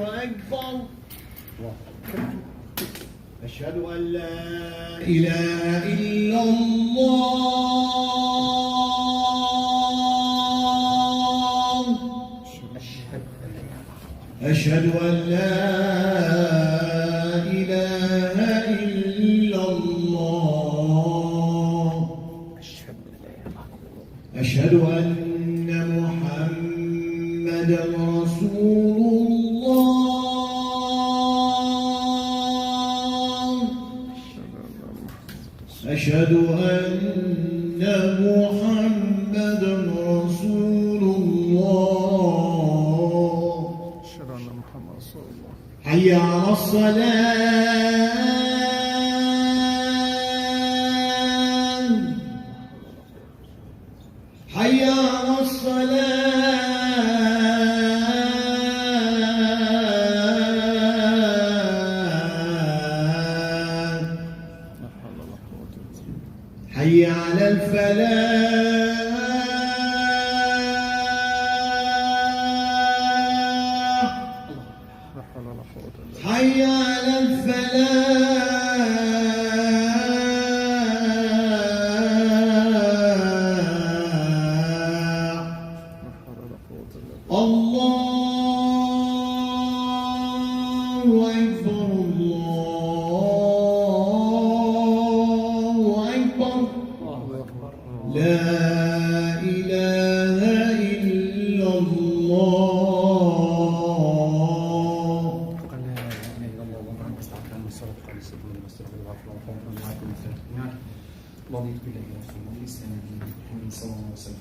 أكبر. أشهد أن لا إله إلا الله. أشهد أن لا إله إلا الله. أشهد أن محمدا رسول الله. أشهد أن محمدا رسول الله. حي على الصلاة. حي على الصلاة. حي على الفلاح. حي على الفلاح. الله أكبر. الله أكبر. لا إله إلا الله. رضيت بالله رسولا والإسلام دينا محمد صلى الله عليه وسلم.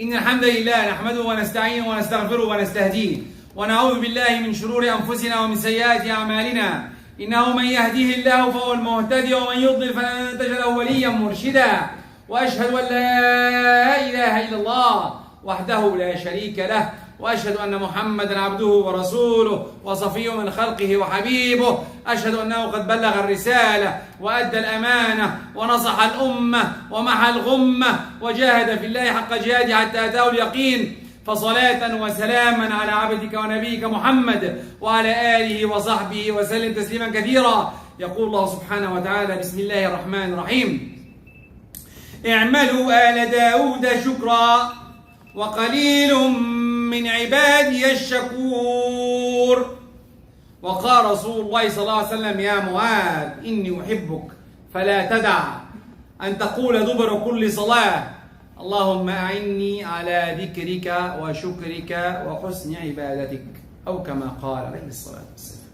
إن الحمد لله نحمده ونستعينه ونستغفره ونستهديه ونعوذ بالله من شرور أنفسنا ومن سيئات أعمالنا. إنه من يهديه الله فهو المهتدي ومن يضلل فلن تجد له وليا مرشدا. وأشهد أن لا إله إلا الله وحده لا شريك له وأشهد أن محمدا عبده ورسوله وصفيه من خلقه وحبيبه. أشهد أنه قد بلغ الرسالة وأدى الأمانة ونصح الأمة ومحى الغمة وجاهد في الله حق جهاده حتى أتاه اليقين. فصلاة وسلاما على عبدك ونبيك محمد وعلى آله وصحبه وسلم تسليما كثيرا. يقول الله سبحانه وتعالى: بسم الله الرحمن الرحيم: اعملوا آل داود شكرا وقليل من عبادي الشكور. وقال رسول الله صلى الله عليه وسلم: يا معاذ إني أحبك فلا تدع أن تقول دبر كل صلاة اللهم أعني على ذكرك وشكرك وحسن عبادتك، أو كما قال عليه الصلاة والسلام.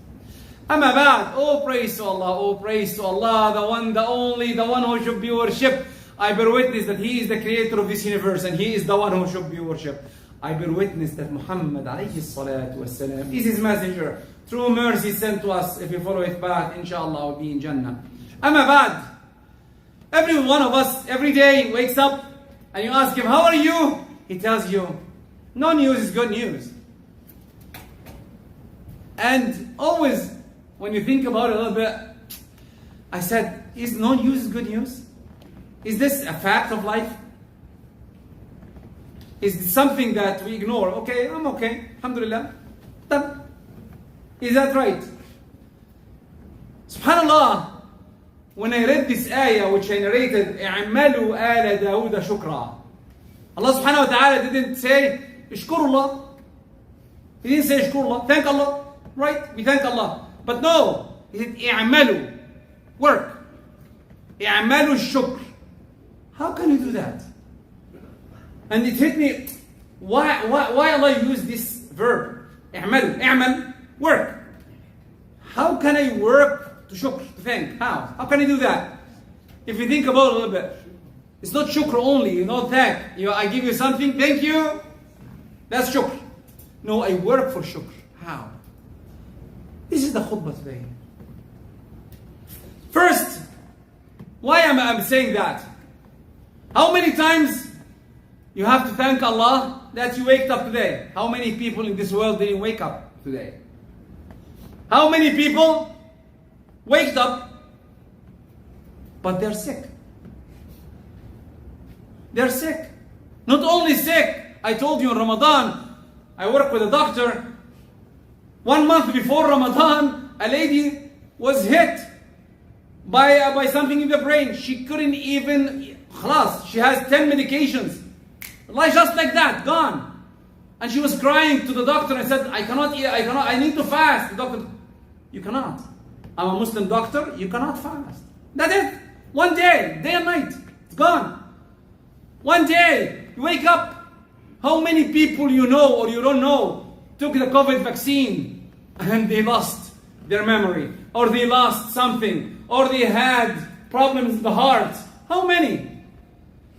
أما بعد, all praise to Allah, all praise to Allah, the one, the only, the one who should be worshipped. I bear witness that He is the creator of this universe and He is the one who should be worshipped. I bear witness that Muhammad alayhi salatu wasalam is His messenger, true mercy sent to us. If we follow His path, inshallah, we'll be in Jannah. Amma ba'd, every one of us every day wakes up and you ask him, how are you? He tells you, no news is good news. And always, when you think about it a little bit, I said, is no news good news? Is this a fact of life? Is it something that we ignore? Okay, I'm okay, alhamdulillah. Done. Is that right? SubhanAllah, when I read this ayah which I narrated, اعملوا آل داود شكرا, Allah subhanahu wa ta'ala didn't say, Ishkurullah. He didn't say Ishkurullah, thank Allah. Right? We thank Allah. But no, he said, اعملوا, work. اعملوا الشكر. How can you do that? And it hit me, why Allah use this verb? اعملوا, اعمل, work. How can I work to shukr, to thank? How? How can I do that? If you think about it a little bit, it's not shukr only, you know, thank. I give you something, thank you. That's shukr. No, I work for shukr. How? This is the khutbah today. First, why am I saying that? How many times you have to thank Allah that you waked up today? How many people in this world didn't wake up today? How many people waked up but they're sick? They're sick. Not only sick, I told you in Ramadan, I work with a doctor. 1 month before Ramadan, a lady was hit by something in the brain. She couldn't even, khalas, she has 10 medications. Like just like that, gone. And she was crying to the doctor and said, I cannot eat, I need to fast. The doctor, you cannot. I'm a Muslim doctor, you cannot fast. That's it. One day and night, it's gone. One day, you wake up. How many people you know or you don't know took the COVID vaccine and they lost their memory, or they lost something, or they had problems in the heart? How many?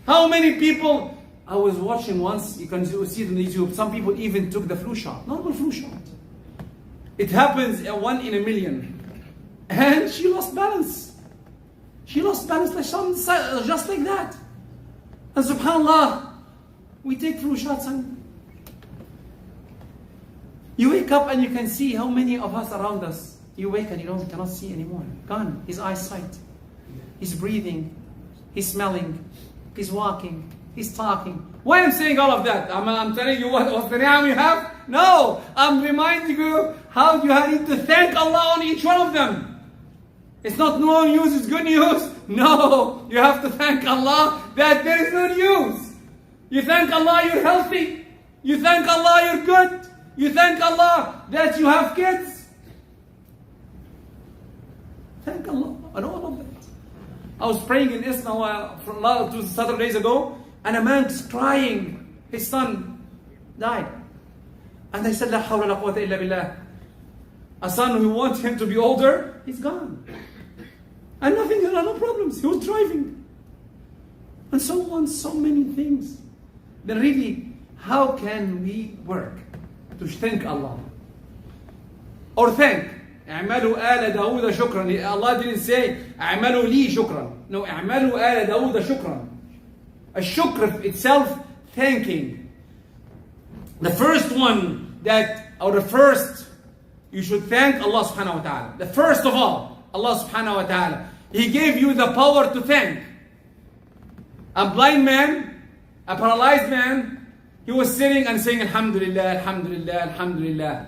How many people? I was watching once, you can see it on YouTube, some people even took the flu shot, normal flu shot. It happens 1 in a million. And she lost balance. She lost balance just like that. And subhanAllah, we take flu shots and you wake up and you can see how many of us around us. You wake and you cannot see anymore. Gone. His eyesight. He's breathing. He's smelling. He's walking. He's talking. Why I'm saying all of that? I'm telling you what the ni'am you have? No! I'm reminding you how you need to thank Allah on each one of them. It's not no news, it's good news. No! You have to thank Allah that there is no news. You thank Allah you're healthy. You thank Allah you're good. You thank Allah that you have kids. Thank Allah on all of that. I was praying in Isna for 2 Saturdays ago, and a man is crying. His son died. And I said, La hawla la quwwata illa billah. A son who wants him to be older, he's gone. And nothing, no problems. He was driving. And so on, so many things. Then really, how can we work to thank Allah? Or thank. اعملوا آل داود شكرا. Allah didn't say اعملوا لي شكرا. No, اعملوا آل داود شكرا. A shukr itself, thanking. The first one you should thank Allah subhanahu wa ta'ala. The first of all, Allah subhanahu wa ta'ala. He gave you the power to thank. A blind man, a paralyzed man, he was sitting and saying Alhamdulillah, Alhamdulillah, Alhamdulillah.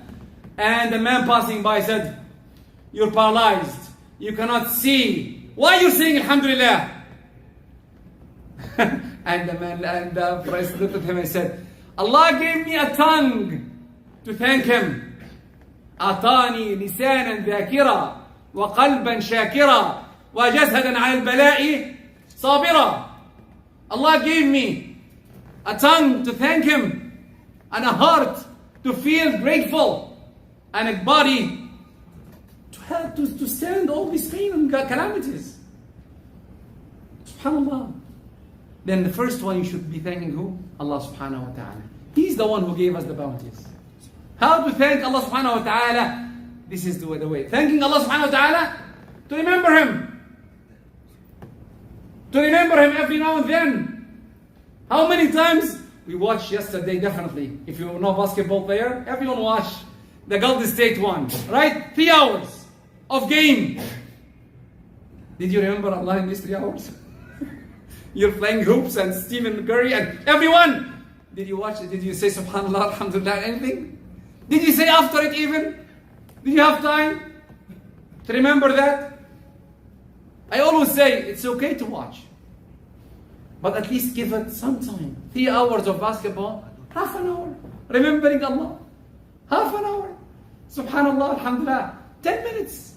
And the man passing by said, you're paralyzed. You cannot see. Why are you saying Alhamdulillah? And the priest looked at him and said, Allah gave me a tongue to thank him. أعطاني لسانا ذاكرا وقلبا شاكرا وجسدا على البلاء صابرا. Allah gave me a tongue to thank him, and a heart to feel grateful, and a body to help to stand all these pain and calamities. SubhanAllah. Then the first one you should be thanking who? Allah subhanahu wa ta'ala. He's the one who gave us the bounties. How to thank Allah subhanahu wa ta'ala? This is the way. Thanking Allah subhanahu wa ta'ala, to remember Him. To remember Him every now and then. How many times we watched yesterday, definitely. If you know basketball player, everyone watched the Golden State one, right? 3 hours of game. Did you remember Allah in these 3 hours? You're playing hoops and Stephen Curry and everyone. Did you watch it? Did you say Subhanallah, Alhamdulillah, anything? Did you say after it even? Did you have time to remember that? I always say it's okay to watch, but at least give it some time. 3 hours of basketball, half an hour, remembering Allah. Half an hour. Subhanallah, Alhamdulillah. 10 minutes.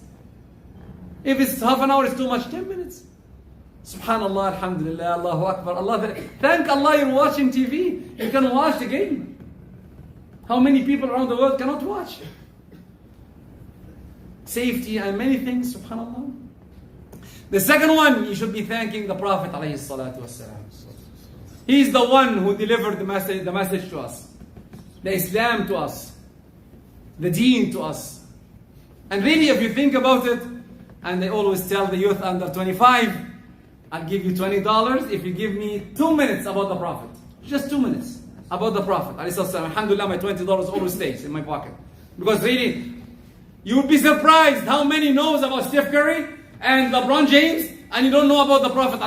If it's half an hour, it's too much, 10 minutes. Subhanallah, Alhamdulillah, Allahu Akbar. Allah, thank Allah you're watching TV. You can watch the game. How many people around the world cannot watch? Safety and many things, subhanallah. The second one, you should be thanking the Prophet alayhi salatu wasalam. He's the one who delivered the message to us, the Islam to us, the deen to us. And really, if you think about it, and they always tell the youth under 25, I'll give you $20 if you give me 2 minutes about the Prophet. Just 2 minutes about the Prophet. Alhamdulillah, my $20 always stays in my pocket. Because really, you would be surprised how many knows about Steph Curry and LeBron James, and you don't know about the Prophet.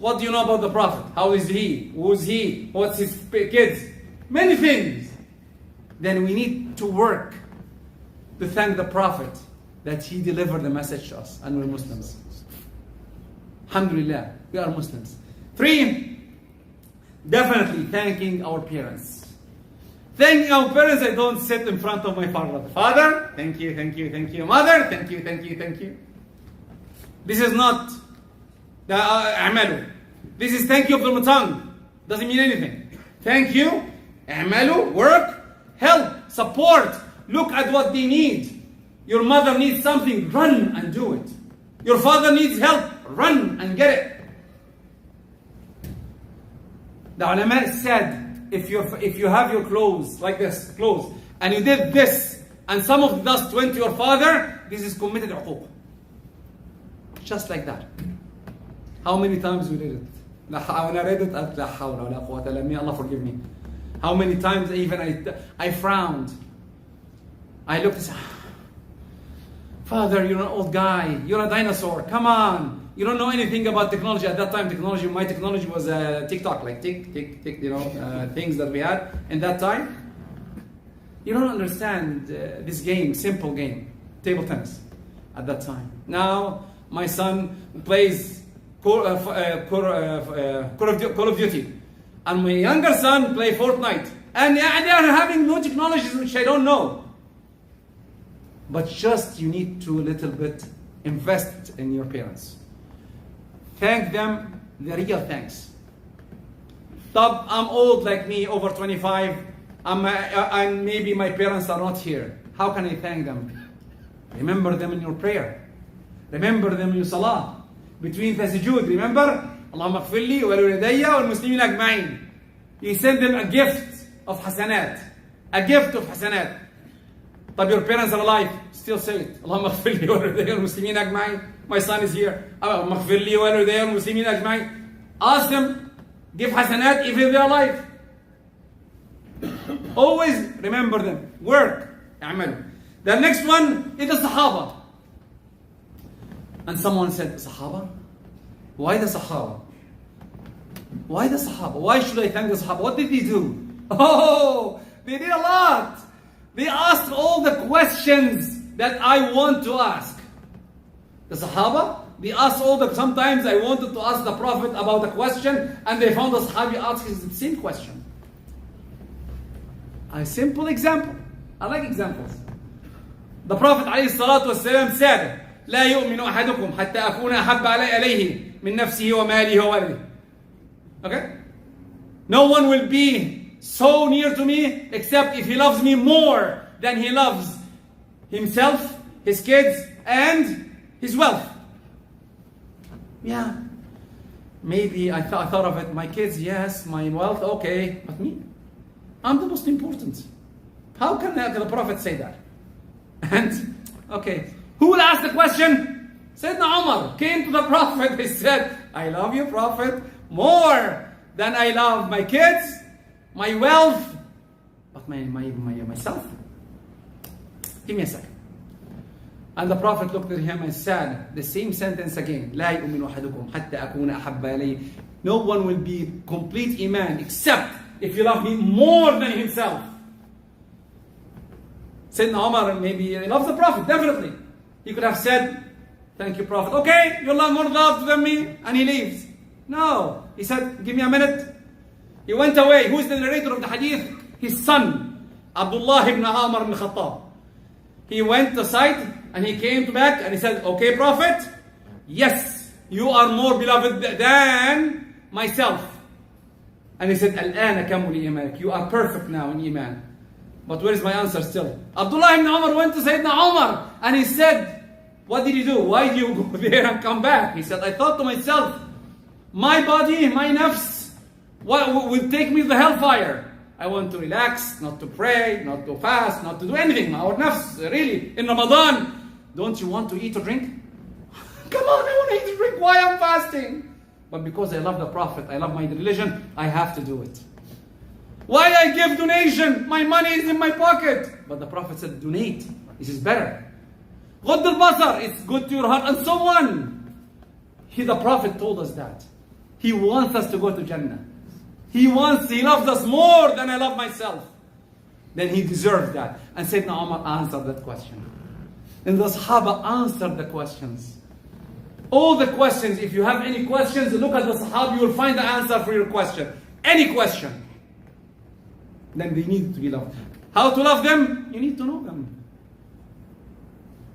What do you know about the Prophet? How is he? Who's he? What's his kids? Many things. Then we need to work to thank the Prophet that he delivered the message to us, and we're Muslims. Alhamdulillah, we are Muslims. 3, definitely thanking our parents. Thanking our parents, I don't sit in front of my father. Father, thank you, thank you, thank you. Mother, thank you, thank you, thank you. This is not the a'malu. This is thank you from the tongue. Doesn't mean anything. Thank you, a'malu, work, help, support. Look at what they need. Your mother needs something, run and do it. Your father needs help, run and get it. The ulama said, if you have your clothes like this, clothes, and you did this, and some of the dust went to your father, this is committed uquq. Just like that. How many times we did it? When I read it, la hawla wa la quwwata illa billah, Allah forgive me. How many times even I frowned. I looked and said, Father, you're an old guy. You're a dinosaur. Come on. You don't know anything about technology. At that time, my technology was TikTok, like tick, things that we had in that time. You don't understand this game, simple game, table tennis, at that time. Now, my son plays Call of Duty. And my younger son plays Fortnite. And they are having new technologies which I don't know. But just you need to a little bit invest in your parents. Thank them, the real thanks. I'm old like me, over 25, and maybe my parents are not here. How can I thank them? Remember them in your prayer. Remember them in your salah. Between the sujood, remember? Allahumma ighfir li wa liwalidayya wal muslimin ajma'in. You send them a gift of hasanat. A gift of hasanat. But your parents are alive, still say it. Allahumma ighfir li wa liwalidayya wal muslimin ajma'in. My son is here. Allahumma ighfir li wa liwalidayya wal muslimin ajma'in. Ask them, give hasanat if they're alive. Always remember them. Work. اعملوا. The next one is the Sahaba. And someone said, Sahaba? Why the Sahaba? Why the Sahaba? Why should I thank the Sahaba? What did they do? Oh, they did a lot. They asked all the questions that I want to ask. The Sahaba, they asked sometimes I wanted to ask the Prophet about a question, and they found the Sahabi asking the same question. A simple example. I like examples. The Prophet ﷺ said, لا يؤمن أحدكم حتى أكون أحب عليه من نفسه وماله وولده. Okay? No one will be so near to me except if he loves me more than he loves himself, his kids, and his wealth. Yeah. Maybe I thought of it. My kids, yes. My wealth, okay. But me? I'm the most important. How can the Prophet say that? And, okay. Who will ask the question? Sayyidina Umar came to the Prophet. He said, I love you, Prophet, more than I love my kids, my wealth, but myself. Give me a second. And the Prophet looked at him and said the same sentence again. لا يؤمن أحدكم حتى أكون أحب إليه. No one will be complete iman except if you love him more than himself. Sayyidina Umar, maybe he loves the Prophet, definitely. He could have said, thank you, Prophet. Okay, you're more loved than me. And he leaves. No. He said, give me a minute. He went away. Who is the narrator of the hadith? His son, Abdullah ibn Umar ibn Khattab. He went aside and he came back and he said, okay, Prophet, yes, you are more beloved than myself. And he said, الآن كمل إيمانك. You are perfect now in Iman. But where is my answer still? Abdullah ibn Umar went to Sayyidina Umar and he said, what did you do? Why did you go there and come back? He said, I thought to myself, my body, my nafs, what will take me to the hellfire? I want to relax, not to pray, not to fast, not to do anything. Our nafs, really, in Ramadan, don't you want to eat or drink? Come on, I want to eat or drink. Why I'm fasting? But because I love the Prophet, I love my religion, I have to do it. Why I give donation? My money is in my pocket. But the Prophet said, donate. This is better. غض البصر, it's good to your heart, and so on. The Prophet told us that. He wants us to go to Jannah. He loves us more than I love myself. Then he deserves that. And Sayyidina Umar answered that question. And the Sahaba answered the questions. All the questions, if you have any questions, look at the Sahaba, you will find the answer for your question. Any question. Then they need to be loved. How to love them? You need to know them.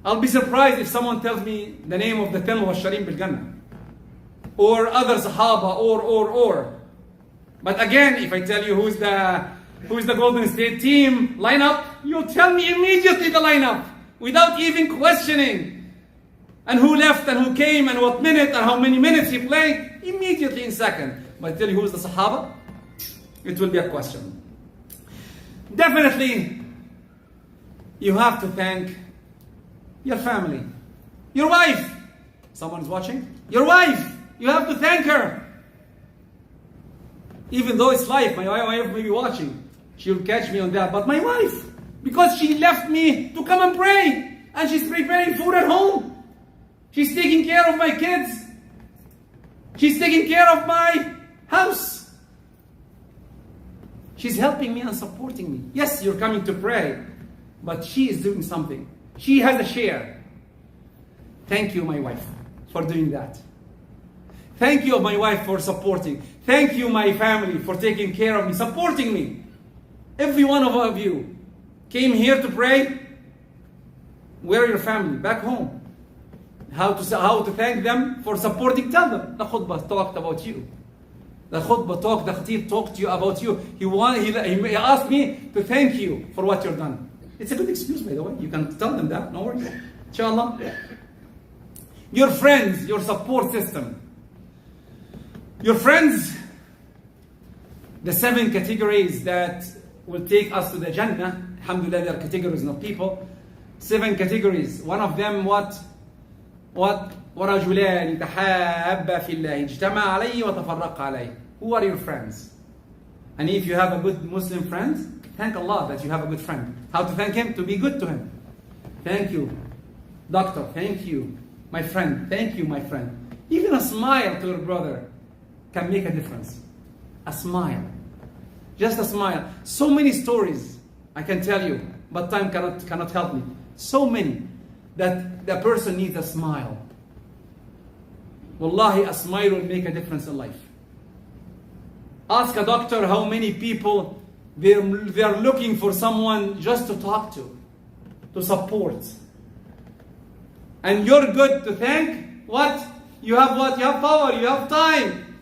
I'll be surprised if someone tells me the name of the 10 Mubashirin bil Jannah. Or other Sahaba, or. But again, if I tell you who's the Golden State team lineup, you'll tell me immediately the lineup without even questioning. And who left and who came and what minute and how many minutes he played, immediately in second. But I tell you who's the Sahaba, it will be a question. Definitely, you have to thank your family, your wife. Someone's watching? Your wife, you have to thank her. Even though it's life, my wife may be watching. She'll catch me on that. But my wife, because she left me to come and pray. And she's preparing food at home. She's taking care of my kids. She's taking care of my house. She's helping me and supporting me. Yes, you're coming to pray. But she is doing something. She has a share. Thank you, my wife, for doing that. Thank you, my wife, for supporting. Thank you, my family, for taking care of me, supporting me. Every one of you came here to pray. Where are your family? Back home. How to thank them for supporting? Tell them. The khutbah talked about you. The khutbah talked, the khatib talked to you about you. He asked me to thank you for what you've done. It's a good excuse, by the way. You can tell them that. No worries. Inshallah. Your friends, your support system. Your friends, the 7 categories that will take us to the Jannah. Alhamdulillah, there are categories, not people. 7 categories. One of them, what? ورجلان تحابا في الله اجتمع عليه وتفرق عليه. Who are your friends? And if you have a good Muslim friend, thank Allah that you have a good friend. How to thank him? To be good to him. Thank you, doctor. Thank you, my friend. Thank you, my friend. Even a smile to your brother can make a difference. A smile. Just a smile. So many stories I can tell you, but time cannot help me. So many that the person needs a smile. Wallahi, a smile will make a difference in life. Ask a doctor how many people they're looking for someone just to talk to support. And you're good to thank what? You have power, you have time.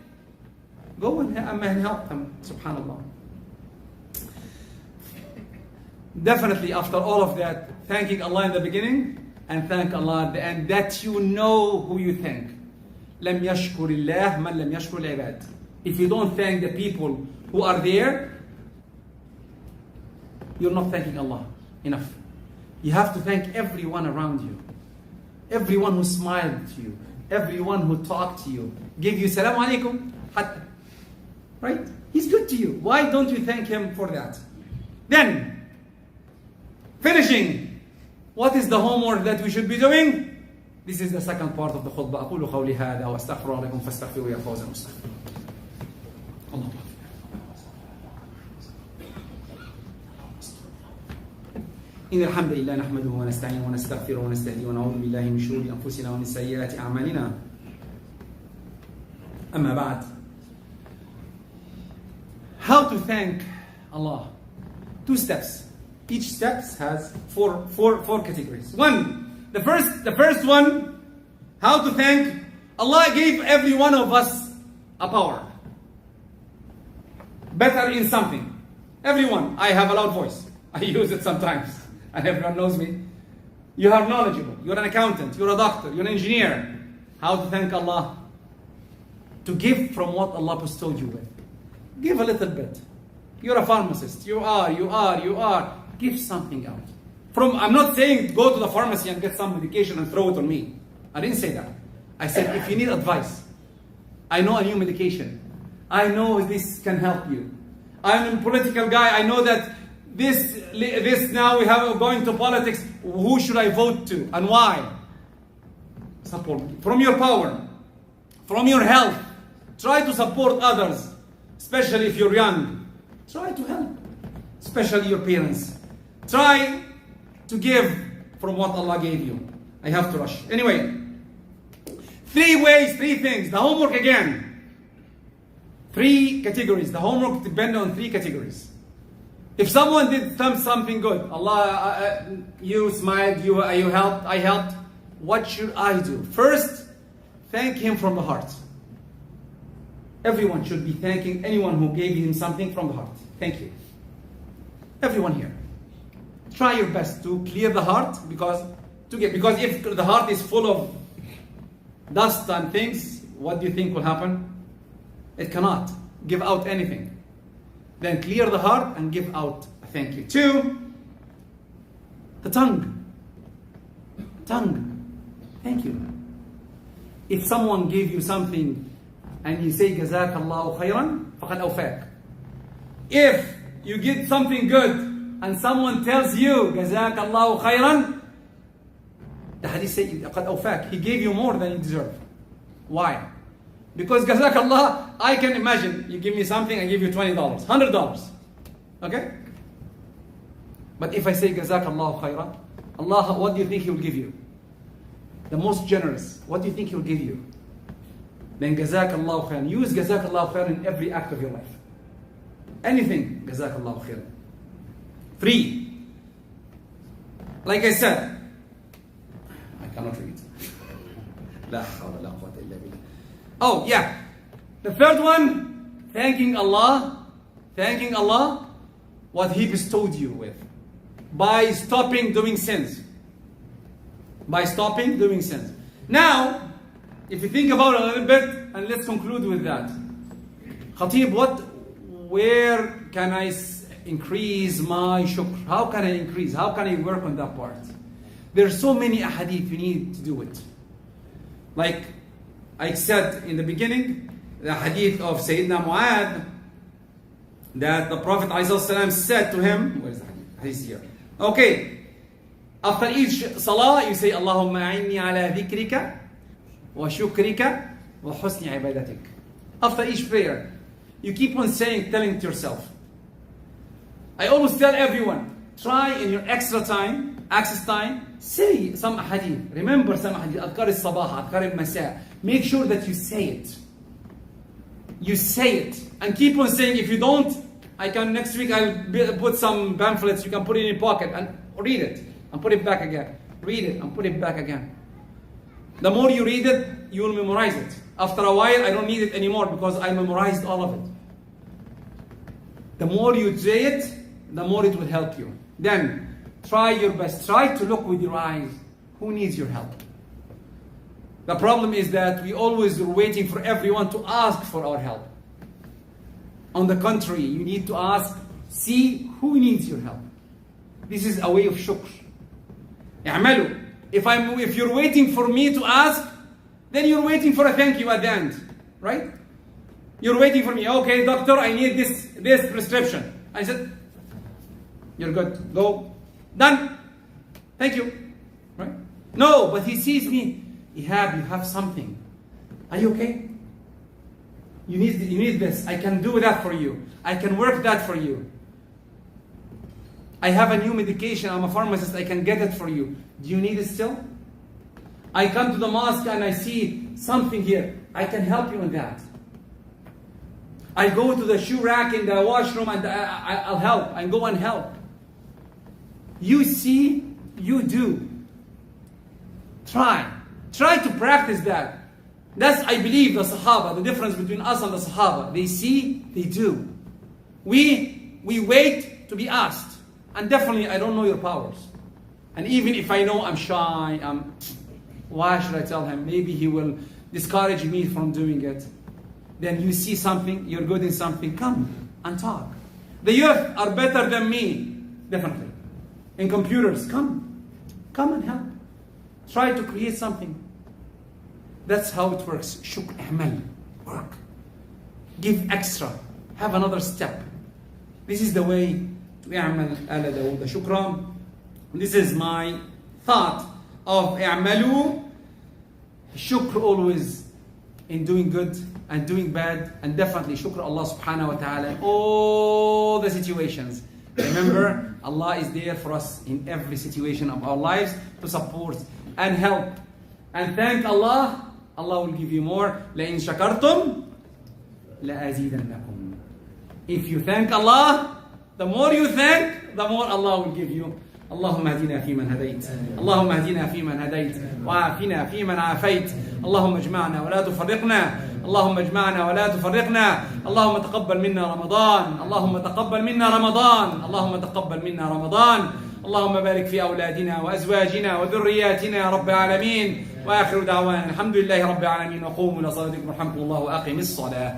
Go and help them, subhanAllah. Definitely after all of that, thanking Allah in the beginning and thank Allah at the end, that you know who you thank. لم يشكر الله من لم يشكر العباد. If you don't thank the people who are there, you're not thanking Allah enough. You have to thank everyone around you. Everyone who smiled to you. Everyone who talked to you. Gave you salam alaikum. Right? He's good to you. Why don't you thank him for that? Then, finishing. What is the homework that we should be doing? This is the second part of the khutbah. أقول قولي هذا وأستغفر الله لكم فاستغفروا يا فوز المستغفر. الله. إن الحمد لله نحمده ونستعينه ونستغفره ونستهديه ونعوذ بالله من شرور أنفسنا ومن سيئات أعمالنا. أما بعد. How to thank Allah? 2 steps. Each step has four categories. The first one, how to thank Allah. Gave every one of us a power. Better in something. Everyone. I have a loud voice. I use it sometimes. And everyone knows me. You are knowledgeable. You're an accountant. You're a doctor. You're an engineer. How to thank Allah? To give from what Allah bestowed you with. Give a little bit. You're a pharmacist. You are. Give something out. I'm not saying go to the pharmacy and get some medication and throw it on me. I didn't say that. I said if you need advice, I know a new medication. I know this can help you. I'm a political guy. I know that this now we have going to politics. Who should I vote to and why? Support from your power, from your health, Try to support others, especially if you're young. Try to help, especially your parents. Try to give from what Allah gave you. I have to rush. Anyway, 3 ways, 3 things. The homework again. 3 categories. The homework depends on 3 categories. If someone did something good, Allah, you smiled, you helped, I helped. What should I do? First, thank him from the heart. Everyone should be thanking anyone who gave him something from the heart. Thank you. Everyone here. Try your best to clear the heart because if the heart is full of dust and things, what do you think will happen? It cannot give out anything. Then clear the heart and give out a thank you. 2, the tongue. Tongue. Thank you. If someone gave you something and you say Jazakallahu khairan, faqad awfaq. If you get something good and someone tells you Jazakallahu khairan, the hadith says faqad awfaq. He gave you more than you deserve. Why? Because Jazakallah, I can imagine you give me something, I give you $20, $100. Okay? But if I say Jazakallahu khairan, Allah, what do you think He will give you? The most generous. What do you think He will give you? Then Jazakallahu khairan. Use Jazakallahu khairan in every act of your life. Anything, Jazakallahu khairan. 3. Like I said, I cannot read. La hawla la quwwata illa billah. Oh yeah. The third one, thanking Allah what He bestowed you with. By stopping doing sins. By stopping doing sins. Now, if you think about it a little bit, and let's conclude with that. Khatib, where can I increase my shukr? How can I increase? How can I work on that part? There are so many ahadith you need to do it. Like I said in the beginning, the hadith of Sayyidina Mu'adh, that the Prophet ﷺ said to him, where is the hadith? Hadith here. Okay, after each salah, you say, Allahumma a'inni ala dhikrika wa shukrika wa husni ibadatik. After each prayer, you keep on telling to yourself. I always tell everyone, try in your extra time, access time, say some hadith. Remember some hadith, adhkar al-sabah, adhkar al-masa. Make sure that you say it. You say it. And keep on saying, if you don't, next week I'll put some pamphlets, you can put it in your pocket and read it. And put it back again. Read it and put it back again. The more you read it, you will memorize it. After a while, I don't need it anymore because I memorized all of it. The more you say it, the more it will help you. Then, try your best. Try to look with your eyes. Who needs your help? The problem is that we always are waiting for everyone to ask for our help. On the contrary, you need to ask, see who needs your help. This is a way of shukr. اعملوا. If you're waiting for me to ask, then you're waiting for a thank you at the end, right? You're waiting for me. Okay, doctor, I need this prescription. I said, you're good. Go. Done. Thank you. Right? No, but he sees me. Ehab, you have something. Are you okay? You need this. I can do that for you. I can work that for you. I have a new medication. I'm a pharmacist. I can get it for you. Do you need it still? I come to the mosque and I see something here. I can help you in that. I go to the shoe rack in the washroom and I'll help. I go and help. You see, you do. Try to practice that. That's, I believe, the Sahaba, the difference between us and the Sahaba. They see, they do. We wait to be asked. And definitely, I don't know your powers. And even if I know I'm shy, why should I tell him? Maybe he will discourage me from doing it. Then you see something, you're good in something, come and talk. The youth are better than me, definitely. In computers, come and help. Try to create something. That's how it works. Shukr, i'mal, work. Give extra. Have another step. This is the way to i'mal ala Dawood shukran. This is my thought of i'malu. Shukr always in doing good and doing bad, and definitely shukr Allah subhanahu wa ta'ala in all the situations. Remember, Allah is there for us in every situation of our lives to support and help. And thank Allah, Allah will give you more. لَإِن شَكَرْتُمْ لَأَزِيدَنَّكُمْ. If you thank Allah, the more you thank, the more Allah will give you. اللهم اهدنا فيمن هديت اللهم اهدنا فيمن هديت وعافنا فيمن عافيت اللهم اجمعنا ولا تفرقنا اللهم اجمعنا ولا تفرقنا اللهم تقبل منا رمضان اللهم تقبل منا رمضان اللهم تقبل منا رمضان اللهم بارك في أولادنا وأزواجنا وذرياتنا يا رب العالمين وآخر دعوانا الحمد لله رب العالمين وقوموا إلى صلاتكم رحمكم الله وأقم الصلاة.